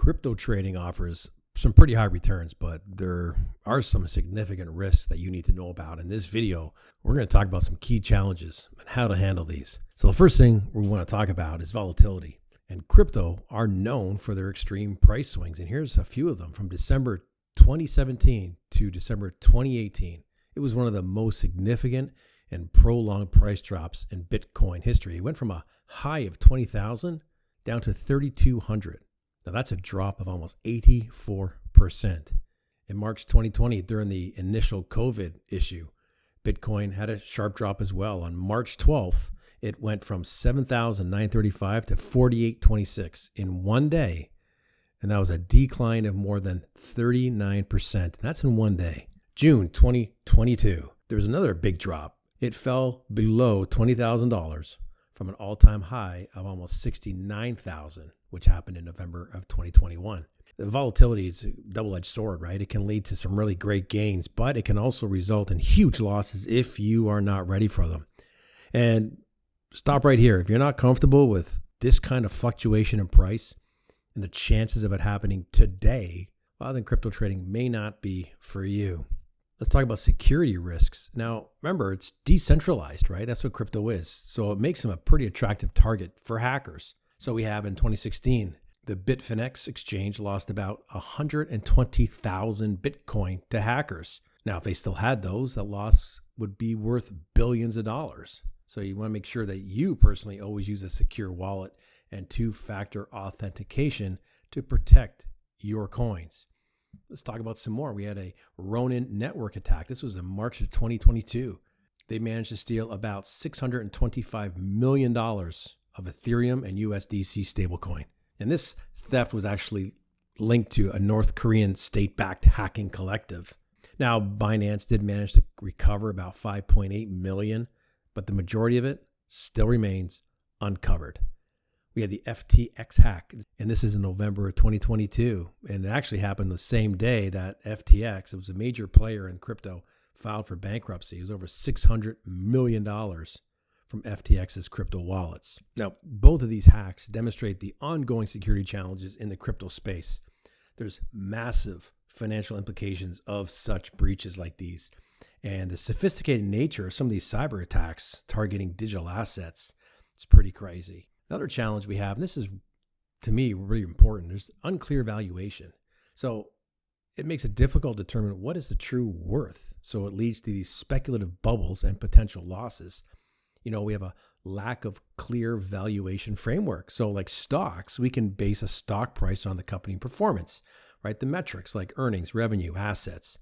Crypto trading offers some pretty high returns, but there are some significant risks that you need to know about. In this video, we're going to talk about some key challenges and how to handle these. So the first thing we want to talk about is volatility. And crypto are known for their extreme price swings. And here's a few of them. From December 2017 to December 2018, it was one of the most significant and prolonged price drops in Bitcoin history. It went from a high of 20,000 down to 3,200. Now that's a drop of almost 84%. In March 2020, during the initial COVID issue, Bitcoin had a sharp drop as well. On March 12th, it went from 7,935 to 4,826 in one day. And that was a decline of more than 39%. That's in one day. June 2022, there was another big drop. It fell below $20,000 from an all-time high of almost 69,000, which happened in November of 2021. The volatility is a double-edged sword, right? It can lead to some really great gains, but it can also result in huge losses if you are not ready for them. And stop right here. If you're not comfortable with this kind of fluctuation in price and the chances of it happening today, well, then crypto trading may not be for you. Let's talk about security risks. Now, remember, it's decentralized, right? That's what crypto is. So it makes them a pretty attractive target for hackers. So we have in 2016, the Bitfinex exchange lost about 120,000 Bitcoin to hackers. Now, if they still had those, that loss would be worth billions of dollars. So you want to make sure that you personally always use a secure wallet and two-factor authentication to protect your coins. Let's talk about some more. We had a Ronin network attack. This was in March of 2022. They managed to steal about $625 million of Ethereum and USDC stablecoin. And this theft was actually linked to a North Korean state-backed hacking collective. Now, Binance did manage to recover about 5.8 million, but the majority of it still remains uncovered. We had the FTX hack, and this is in November of 2022. And it actually happened the same day that FTX, it was a major player in crypto, filed for bankruptcy. It was over $600 million from FTX's crypto wallets. Now, both of these hacks demonstrate the ongoing security challenges in the crypto space. There's massive financial implications of such breaches like these. And the sophisticated nature of some of these cyber attacks targeting digital assets, it's pretty crazy. Another challenge we have, and this is, to me, really important, there's unclear valuation. So it makes it difficult to determine what is the true worth. So it leads to these speculative bubbles and potential losses. You know, we have a lack of clear valuation framework. So like stocks, we can base a stock price on the company performance, right? The metrics like earnings, revenue, assets.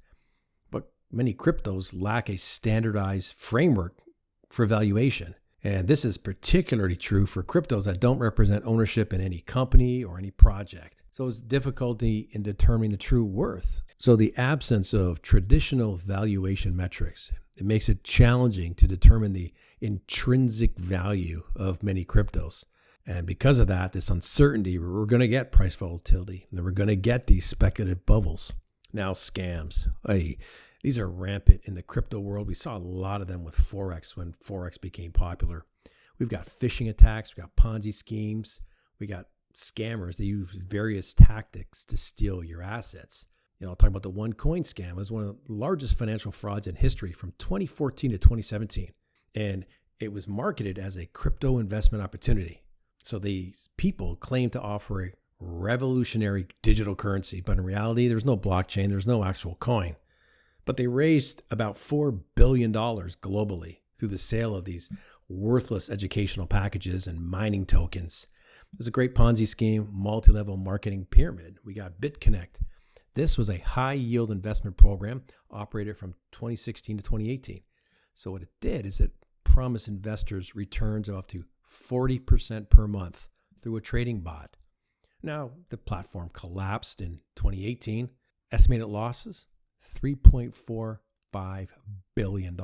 But many cryptos lack a standardized framework for valuation. And this is particularly true for cryptos that don't represent ownership in any company or any project. So it's difficulty in determining the true worth. So the absence of traditional valuation metrics, it makes it challenging to determine the intrinsic value of many cryptos. And because of that, this uncertainty, we're going to get price volatility, and we're going to get these speculative bubbles. Now, scams. These are rampant in the crypto world. We saw a lot of them with Forex when Forex became popular. We've got phishing attacks. We've got Ponzi schemes. We got scammers. They use various tactics to steal your assets. I'll talk about the OneCoin scam. It was one of the largest financial frauds in history from 2014 to 2017. And it was marketed as a crypto investment opportunity. So these people claim to offer a revolutionary digital currency, but in reality, there's no blockchain. There's no actual coin. But they raised about $4 billion globally through the sale of these worthless educational packages and mining tokens. There's a great Ponzi scheme, multi-level marketing pyramid. We got BitConnect. This was a high-yield investment program operated from 2016 to 2018. So what it did is it promised investors returns of up to 40% per month through a trading bot. Now, the platform collapsed in 2018. Estimated losses, $3.45 billion.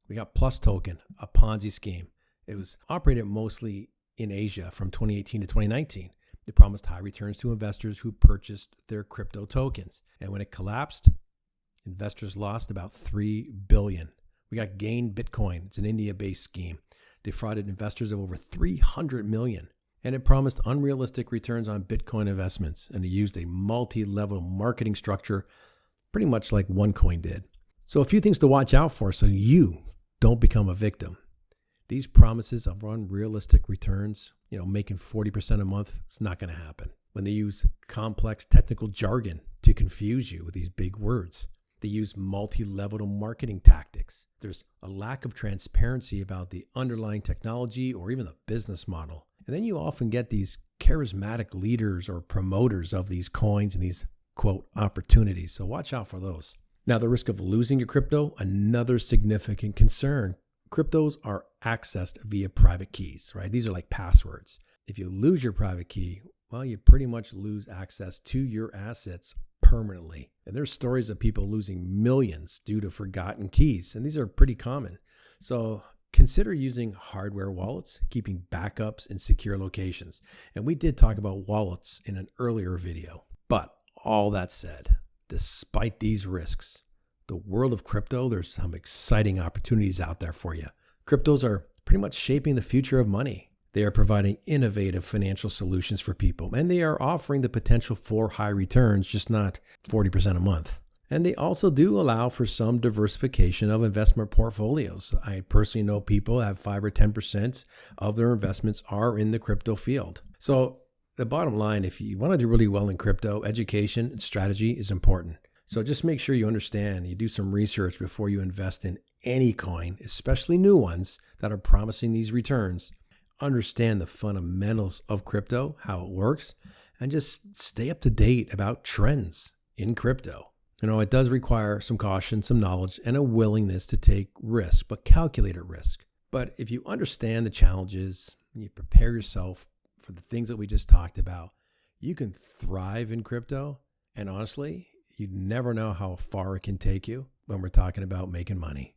We got Plus Token, a Ponzi scheme. It was operated mostly in Asia from 2018 to 2019. They promised high returns to investors who purchased their crypto tokens. And when it collapsed, investors lost about $3 billion. We got Gain Bitcoin. It's an India-based scheme. Defrauded investors of over $300 million. and it promised unrealistic returns on Bitcoin investments, and it used a multi-level marketing structure, pretty much like OneCoin did. So a few things to watch out for so you don't become a victim. These promises of unrealistic returns, making 40% a month, it's not going to happen. When they use complex technical jargon to confuse you with these big words. They use multi-level marketing tactics. There's a lack of transparency about the underlying technology or even the business model. And then you often get these charismatic leaders or promoters of these coins and these, quote, opportunities. So watch out for those. Now, the risk of losing your crypto, another significant concern. Cryptos are accessed via private keys, right? These are like passwords. If you lose your private key, well, you pretty much lose access to your assets permanently. And there's stories of people losing millions due to forgotten keys, and these are pretty common. So consider using hardware wallets, keeping backups in secure locations. And we did talk about wallets in an earlier video. But all that said, despite these risks, the world of crypto, there's some exciting opportunities out there for you. Cryptos are pretty much shaping the future of money. They are providing innovative financial solutions for people, and they are offering the potential for high returns, just not 40% a month. And they also do allow for some diversification of investment portfolios. I personally know people have 5 or 10% of their investments are in the crypto field. So the bottom line, if you want to do really well in crypto, education and strategy is important. So just make sure you understand, you do some research before you invest in any coin, especially new ones that are promising these returns. Understand the fundamentals of crypto, how it works, and just stay up to date about trends in crypto. It does require some caution, some knowledge, and a willingness to take risk, but calculated risk. But if you understand the challenges, and you prepare yourself for the things that we just talked about, you can thrive in crypto. And honestly, you never know how far it can take you when we're talking about making money.